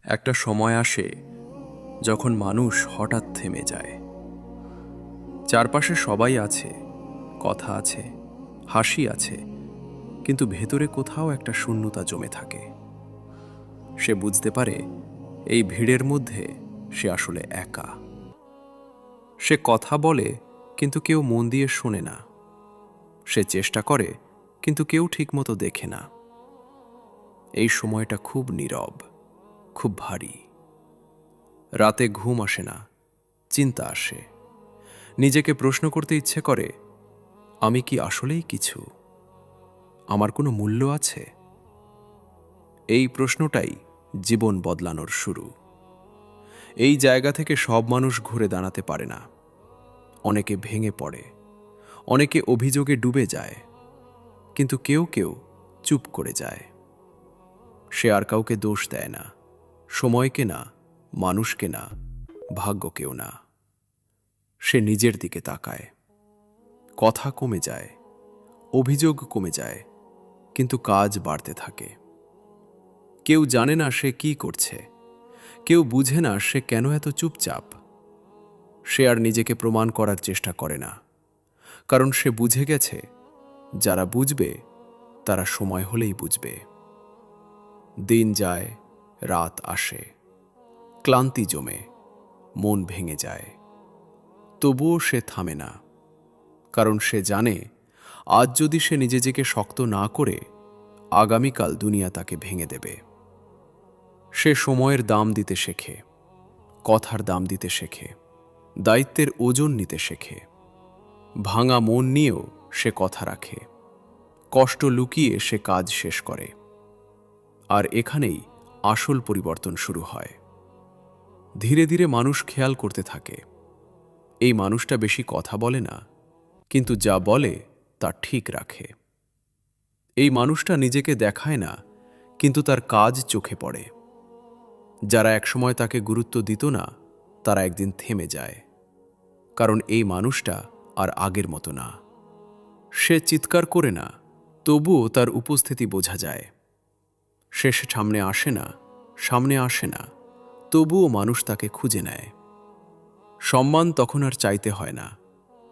একটা সময় আসে যখন মানুষ হঠাৎ থেমে যায়। চারপাশে সবাই আছে, কথা আছে, হাসি আছে, কিন্তু ভেতরে কোথাও একটা শূন্যতা জমে থাকে। সে বুঝতে পারে এই ভিড়ের মধ্যে সে আসলে একা। সে কথা বলে, কিন্তু কেউ মন দিয়ে শোনে না। সে চেষ্টা করে, কিন্তু কেউ ঠিকমতো দেখে না। এই সময়টা খুব নীরব, খুব ভারী। রাতে ঘুম আসে না, চিন্তা আসে। নিজেকে প্রশ্ন করতে ইচ্ছে করে, আমি কি আসলেই কিছু? আমার কোনো মূল্য আছে? এই প্রশ্নটাই জীবন বদলানোর শুরু। এই জায়গা থেকে সব মানুষ ঘুরে দাঁড়াতে পারে না। অনেকে ভেঙে পড়ে, অনেকে অভিযোগে ডুবে যায়, কিন্তু কেউ কেউ চুপ করে যায়। সে আর কাউকে দোষ দেয় না, সময়কে না, মানুষকে না, ভাগ্যকেও না। সে নিজের দিকে তাকায়। কথা কমে যায়, অভিযোগ কমে যায়, কিন্তু কাজ বাড়তে থাকে। কেউ জানে না সে কি করছে, কেউ বুঝে না সে কেন এত চুপচাপ। সে আর নিজেকে প্রমাণ করার চেষ্টা করে না, কারণ সে বুঝে গেছে যারা বুঝবে তারা সময় হলেই বুঝবে। দিন যায়, রাত আসে, ক্লান্তি জমে, মন ভেঙে যায়। তবুও সে থামে না, কারণ সে জানে আজ যদি সে নিজেকে শক্ত না করে, আগামীকাল দুনিয়া তাকে ভেঙে দেবে। সে সময়ের দাম দিতে শেখে, কথার দাম দিতে শেখে, দায়িত্বের ওজন নিতে শেখে। ভাঙা মন নিয়েও সে কথা রাখে, কষ্ট লুকিয়ে সে কাজ শেষ করে। আর এখানেই আসল পরিবর্তন শুরু হয়। ধীরে ধীরে মানুষ খেয়াল করতে থাকে, এই মানুষটা বেশি কথা বলে না, কিন্তু যা বলে তা ঠিক রাখে। এই মানুষটা নিজেকে দেখায় না, কিন্তু তার কাজ চোখে পড়ে। যারা একসময় তাকে গুরুত্ব দিত না, তারা একদিন থেমে যায়, কারণ এই মানুষটা আর আগের মতো না। সে চিৎকার করে না, তবুও তার উপস্থিতি বোঝা যায়। সে সামনে আসে না, তবুও মানুষ তাকে খুঁজে নেয়। সম্মান তখন আর চাইতে হয় না,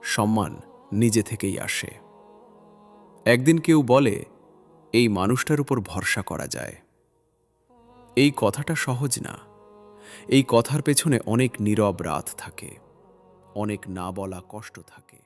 সম্মান নিজে থেকেই আসে। একদিন কেউ বলে, এই মানুষটার উপর ভরসা করা যায়। এই কথাটা সহজ না। এই কথার পেছনে অনেক নীরব রাত থাকে, অনেক না বলা কষ্ট থাকে।